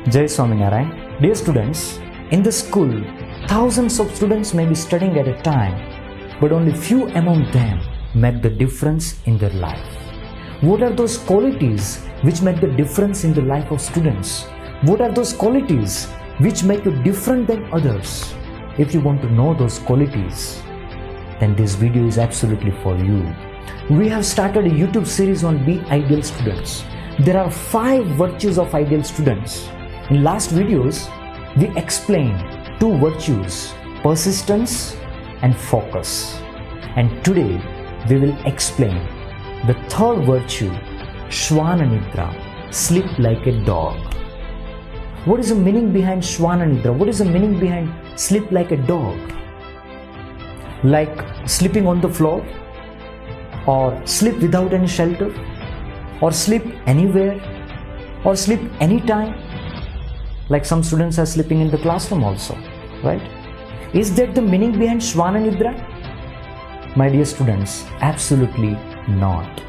Jai Swaminarayan. Dear students, in the school, thousands of students may be studying at a time, but only few among them make the difference in their life. What are those qualities which make the difference in the life of students? What are those qualities which make you different than others? If you want to know those qualities, then this video is absolutely for you. We have started a YouTube series on Be Ideal Students. There are 5 virtues of ideal students. In last videos, we explained 2 virtues, persistence and focus. And today, we will explain the 3rd virtue, Swaminidra, sleep like a dog. What is the meaning behind Swaminidra? What is the meaning behind sleep like a dog? Like sleeping on the floor? Or sleep without any shelter? Or sleep anywhere? Or sleep anytime? Like some students are sleeping in the classroom also, right? Is that the meaning behind Swaminidra? My dear students, absolutely not.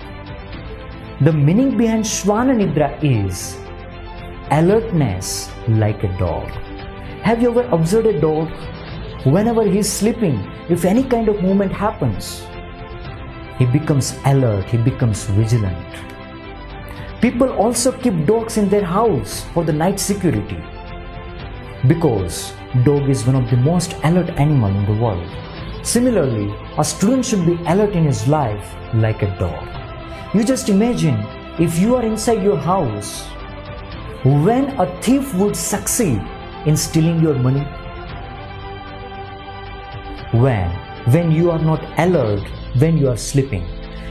The meaning behind Swaminidra is alertness like a dog. Have you ever observed a dog? Whenever he is sleeping, if any kind of movement happens, he becomes alert, he becomes vigilant. People also keep dogs in their house for the night security because dog is one of the most alert animal in the world. Similarly, a student should be alert in his life like a dog. You just imagine if you are inside your house, when a thief would succeed in stealing your money? When you are not alert, when you are sleeping.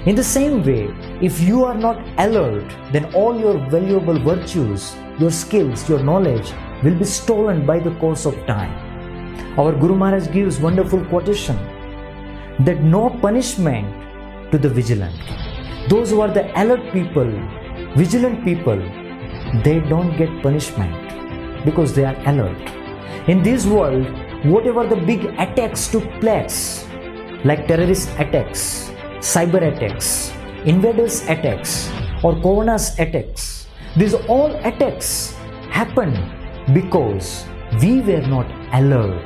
In the same way, if you are not alert, then all your valuable virtues, your skills, your knowledge will be stolen by the course of time. Our Gurumaharaj gives wonderful quotation that no punishment to the vigilant. Those who are the alert people, vigilant people, they don't get punishment because they are alert. In this world, whatever the big attacks took place, like terrorist attacks, cyber attacks, invaders attacks, or corona's attacks, these all attacks happened because we were not alert,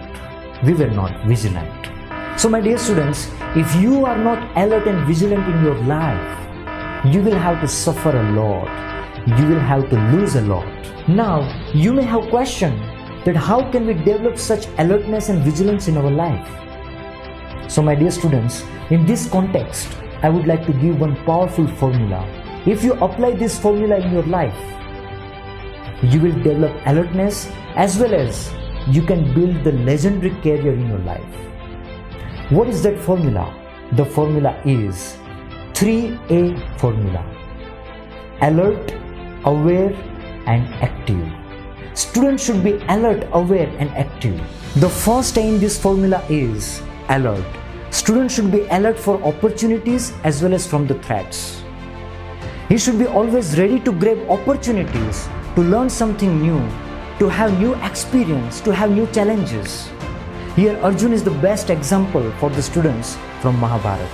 we were not vigilant. So my dear students, if you are not alert and vigilant in your life, you will have to suffer a lot, you will have to lose a lot. Now, you may have questioned that how can we develop such alertness and vigilance in our life? So my dear students, in this context, I would like to give one powerful formula. If you apply this formula in your life, you will develop alertness as well as you can build the legendary career in your life. What is that formula? The formula is 3A formula. Alert, aware and active. Students should be alert, aware and active. The first A in this formula is alert. Students should be alert for opportunities as well as from the threats. He should be always ready to grab opportunities, to learn something new, to have new experience, to have new challenges. Here Arjun is the best example for the students from Mahabharata.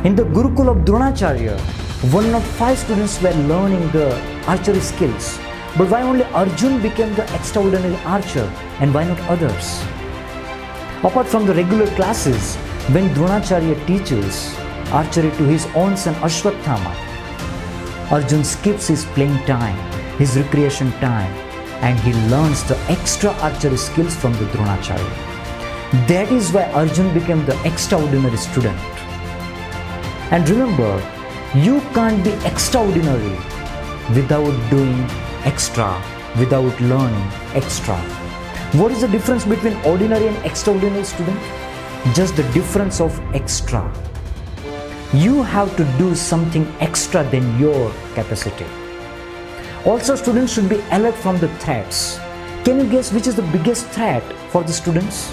In the Gurukul of Dronacharya, 105 students were learning the archery skills. But why only Arjun became the extraordinary archer and why not others? Apart from the regular classes, when Dronacharya teaches archery to his own son Ashwatthama, Arjun skips his playing time, his recreation time, and he learns the extra archery skills from the Dronacharya. That is why Arjun became the extraordinary student. And remember, you can't be extraordinary without doing extra, without learning extra. What is the difference between ordinary and extraordinary student? Just the difference of extra. You have to do something extra than your capacity. Also, students should be alert from the threats. Can you guess which is the biggest threat for the students?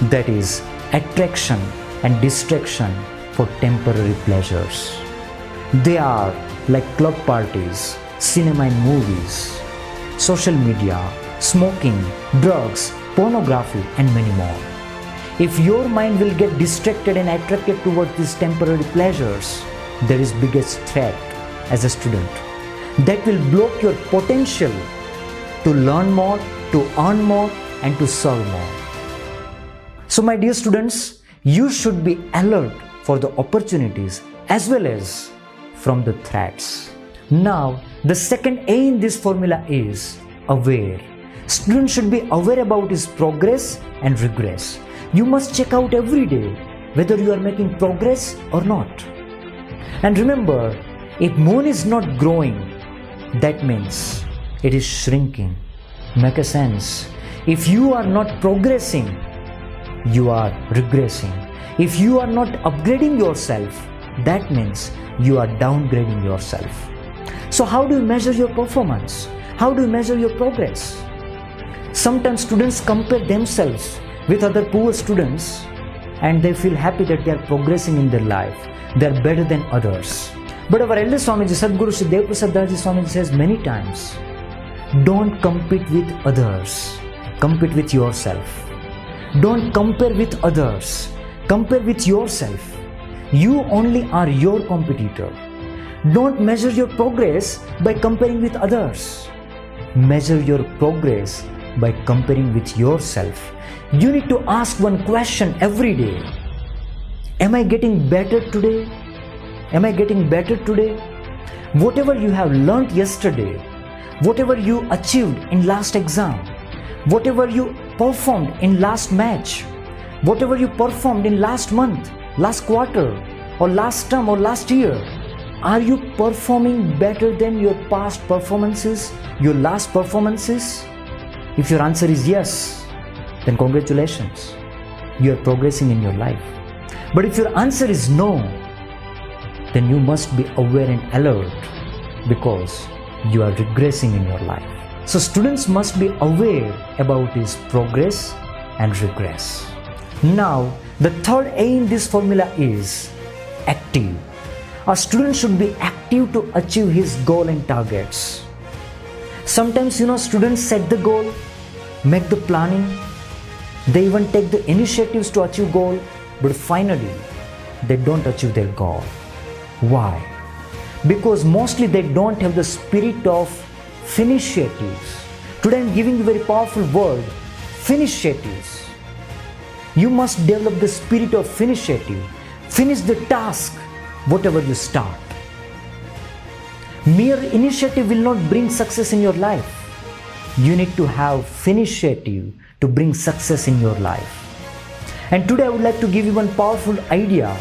That is attraction and distraction for temporary pleasures. They are like club parties, cinema and movies, social media, smoking, drugs, pornography and many more. If your mind will get distracted and attracted towards these temporary pleasures, there is biggest threat as a student. That will block your potential to learn more, to earn more, and to serve more. So my dear students, you should be alert for the opportunities as well as from the threats. Now, the second A in this formula is aware. Student should be aware about his progress and regress. You must check out every day whether you are making progress or not. And remember, if moon is not growing, that means it is shrinking. Make a sense? If you are not progressing, you are regressing. If you are not upgrading yourself, that means you are downgrading yourself. So how do you measure your performance? How do you measure your progress? Sometimes students compare themselves with other poor students and they feel happy that they are progressing in their life. They are better than others. But our elder Swamiji, Sadguru Shri Dev Prasad Das Ji Swamiji says many times, don't compete with others. Compete with yourself. Don't compare with others. Compare with yourself. You only are your competitor. Don't measure your progress by comparing with others. Measure your progress by comparing with yourself. You need to ask one question every day. Am I getting better today? Am I getting better today? Whatever you have learned yesterday, whatever you achieved in last exam, whatever you performed in last match, whatever you performed in last month, last quarter, or last term or last year, are you performing better than your past performances, your last performances? If your answer is yes, then congratulations, you are progressing in your life. But if your answer is no, then you must be aware and alert because you are regressing in your life. So students must be aware about his progress and regress. Now, the third A in this formula is active. A student should be active to achieve his goal and targets. Sometimes, students set the goal, make the planning, they even take the initiatives to achieve goal, but finally, they don't achieve their goal. Why? Because mostly they don't have the spirit of finitiatives. Today I am giving you a very powerful word, finitiatives. You must develop the spirit of finitiative. Finish the task, whatever you start. Mere initiative will not bring success in your life. You need to have finitiative to bring success in your life. And today I would like to give you one powerful idea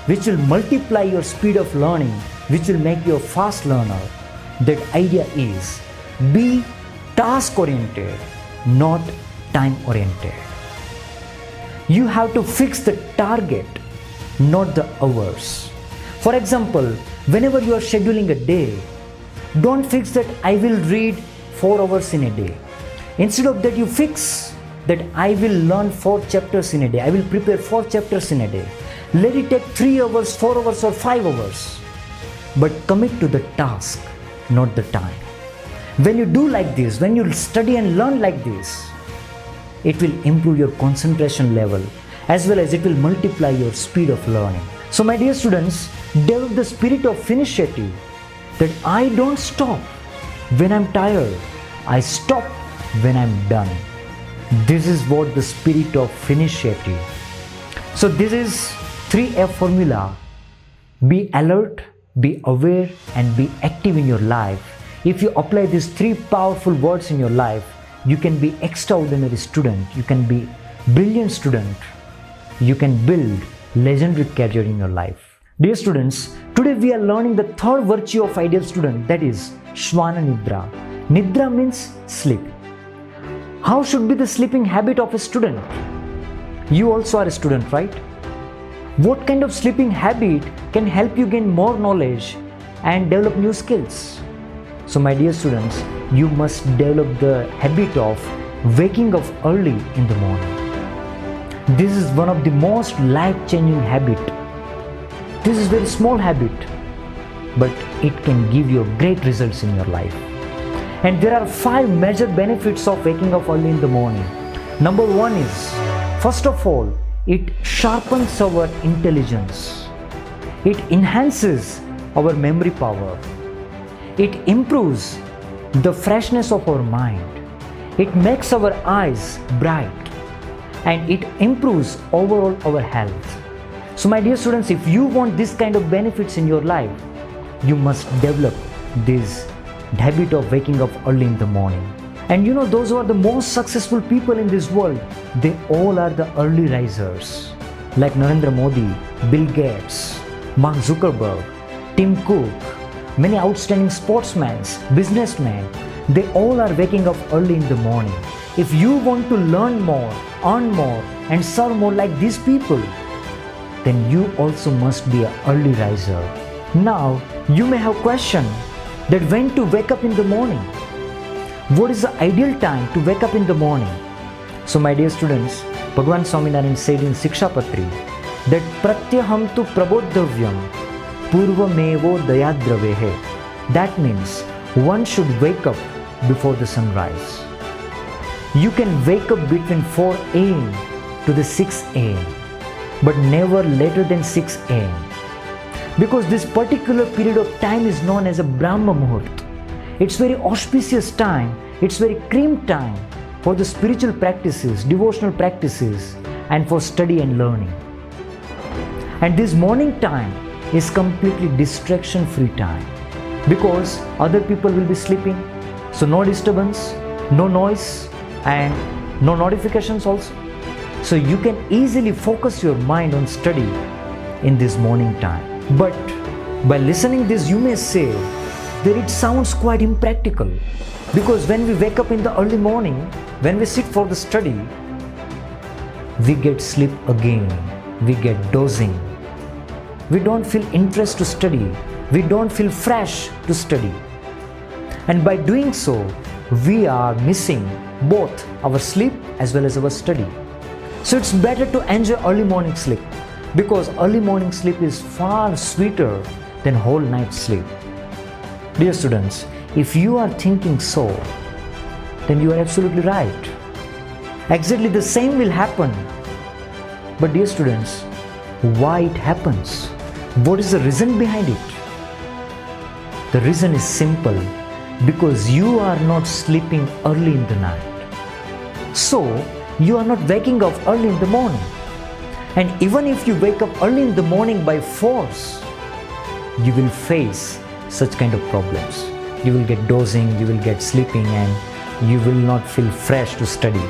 which will multiply your speed of learning, which will make you a fast learner. That idea is, be task oriented, not time oriented. You have to fix the target, not the hours. For example, whenever you are scheduling a day, don't fix that I will read 4 hours in a day. Instead of that, you fix that I will learn 4 chapters in a day. I will prepare 4 chapters in a day. Let it take 3 hours, 4 hours or 5 hours. But commit to the task, not the time. When you do like this, when you study and learn like this, it will improve your concentration level as well as it will multiply your speed of learning. So my dear students, develop the spirit of finitiative, that I don't stop when I'm tired. I stop when I'm done. This is what the spirit of finitiative. So this is 3F formula. Be alert, be aware, and be active in your life. If you apply these 3 powerful words in your life, you can be extraordinary student, you can be brilliant student, you can build legendary career in your life. Dear students, today we are learning the third virtue of ideal student, that is Shwana Nidra. Nidra means sleep. How should be the sleeping habit of a student? You also are a student, right? What kind of sleeping habit can help you gain more knowledge and develop new skills? So my dear students, you must develop the habit of waking up early in the morning. This is one of the most life-changing habit. This is a very small habit, but it can give you great results in your life. And there are 5 major benefits of waking up early in the morning. Number 1 is, first of all, it sharpens our intelligence. It enhances our memory power. It improves the freshness of our mind. it makes our eyes bright, and it improves overall our health. So my dear students, if you want this kind of benefits in your life, you must develop this habit of waking up early in the morning. And you know, those who are the most successful people in this world, they all are the early risers. Like Narendra Modi, Bill Gates, Mark Zuckerberg, Tim Cook, many outstanding sportsmen, businessmen, they all are waking up early in the morning. If you want to learn more, earn more, and serve more like these people, then you also must be an early riser. Now, you may have questioned that when to wake up in the morning. What is the ideal time to wake up in the morning? So my dear students, Bhagwan Swaminarayan said in Sikshapatri that pratyaham tu prabodhavyam purvamevo dayadravehe. That means one should wake up before the sunrise. You can wake up between 4 a.m. to the 6 a.m. but never later than 6 a.m. because this particular period of time is known as a Brahma Muhurt. It's very auspicious time, it's very cream time for the spiritual practices, devotional practices, and for study and learning. And this morning time is completely distraction-free time because other people will be sleeping, so no disturbance, no noise, and no notifications also. So you can easily focus your mind on study in this morning time. But by listening this, you may say that it sounds quite impractical because when we wake up in the early morning, when we sit for the study, we get sleep again, we get dozing. We don't feel interest to study, we don't feel fresh to study. And by doing so, we are missing both our sleep as well as our study. So it's better to enjoy early morning sleep because early morning sleep is far sweeter than whole night sleep. Dear students, if you are thinking so, then you are absolutely right. Exactly the same will happen. But dear students, why it happens? What is the reason behind it? The reason is simple, because you are not sleeping early in the night. So, you are not waking up early in the morning. And even if you wake up early in the morning by force, you will face such kind of problems. You will get dozing, you will get sleeping, and you will not feel fresh to study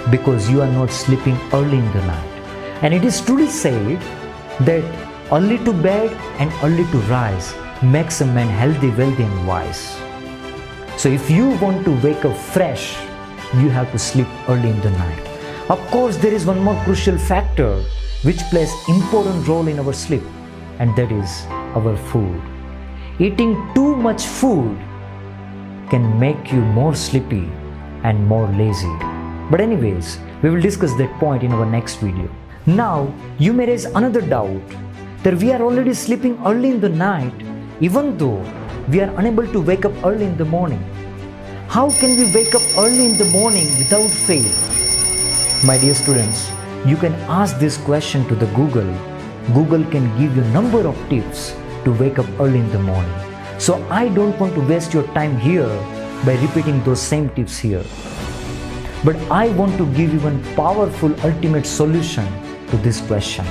because you are not sleeping early in the night. And it is truly said that early to bed and early to rise makes a man healthy, wealthy, and wise. So if you want to wake up fresh, you have to sleep early in the night. Of course, there is one more crucial factor which plays important role in our sleep, and that is our food. Eating too much food can make you more sleepy and more lazy. But anyways, we will discuss that point in our next video. Now, you may raise another doubt that we are already sleeping early in the night even though we are unable to wake up early in the morning. How can we wake up early in the morning without fail? My dear students, you can ask this question to the Google. Google can give you a number of tips to wake up early in the morning. So I don't want to waste your time here by repeating those same tips here. But I want to give you one powerful ultimate solution to this question.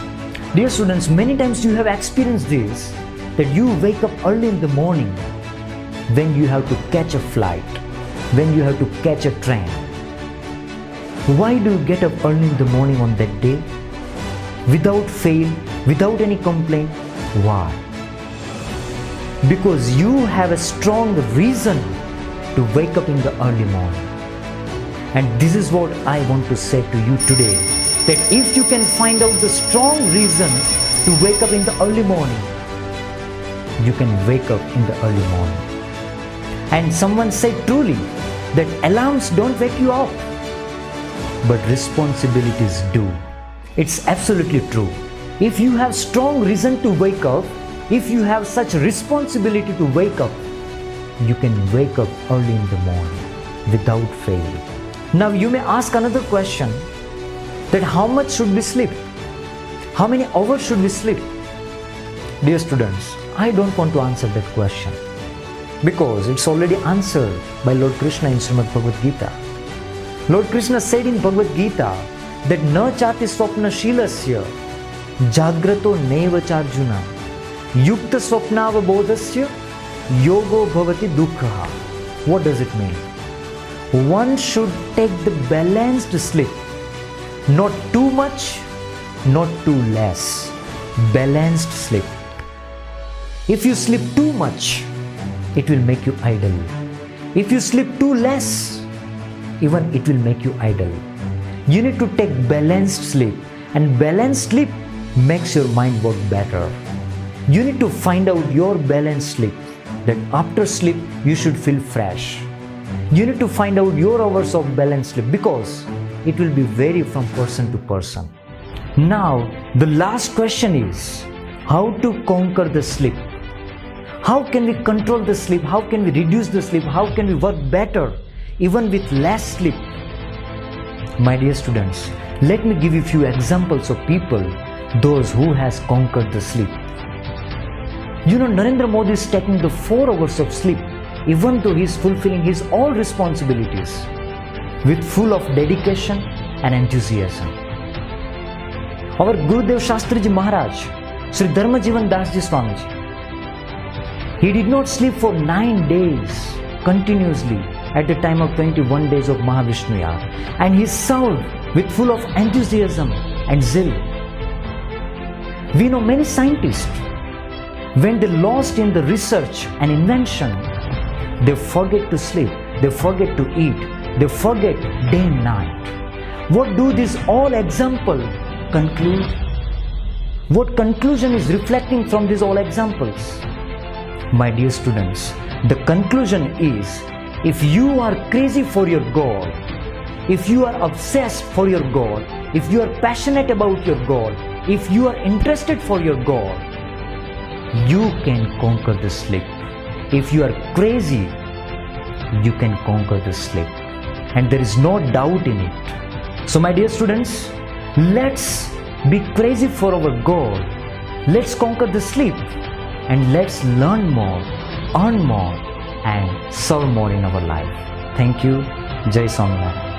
Dear students, many times you have experienced this, that you wake up early in the morning when you have to catch a flight, when you have to catch a train. Why do you get up early in the morning on that day? Without fail, without any complaint? Why? Because you have a strong reason to wake up in the early morning. And this is what I want to say to you today, that if you can find out the strong reason to wake up in the early morning, you can wake up in the early morning. And someone said truly that alarms don't wake you up, but responsibilities do. It's absolutely true. If you have strong reason to wake up, if you have such responsibility to wake up, you can wake up early in the morning without fail. Now you may ask another question, that how much should we sleep? How many hours should we sleep? Dear students, I don't want to answer that question because it's already answered by Lord Krishna in Srimad Bhagavad Gita. Lord Krishna said in Bhagavad Gita that na chati swapna shilasya jagrato neva charjuna yukta swapnava bodhasya yogo bhavati dukkha. What does it mean? One should take the balanced sleep, not too much, not too less. Balanced sleep. If you sleep too much, it will make you idle. If you sleep too less, even it will make you idle. You need to take balanced sleep, and balanced sleep makes your mind work better. You need to find out your balanced sleep, that after sleep you should feel fresh. You need to find out your hours of balanced sleep, because it will be vary from person to person. Now, the last question is how to conquer the sleep. How can we control the sleep? How can we reduce the sleep? How can we work better even with less sleep? My dear students, let me give you a few examples of people, those who has conquered the sleep. You know, Narendra Modi is taking the 4 hours of sleep, even though he is fulfilling his all responsibilities with full of dedication and enthusiasm. Our Gurudev Shastriji Maharaj, Sri Dharmajivan Dasji Swamiji, he did not sleep for 9 days continuously at the time of 21 days of Mahavishnu Yag, and he served with full of enthusiasm and zeal. We know many scientists, when they lost in the research and invention, they forget to sleep, they forget to eat, they forget day and night. What do these all examples conclude? What conclusion is reflecting from these all examples? My dear students, the conclusion is, if you are crazy for your goal, if you are obsessed for your goal, if you are passionate about your goal, if you are interested for your goal, you can conquer the sleep. If you are crazy, you can conquer the sleep. And there is no doubt in it. So my dear students, let's be crazy for our goal. Let's conquer the sleep. And let's learn more, earn more, and serve more in our life. Thank you. Jai Swaminarayan.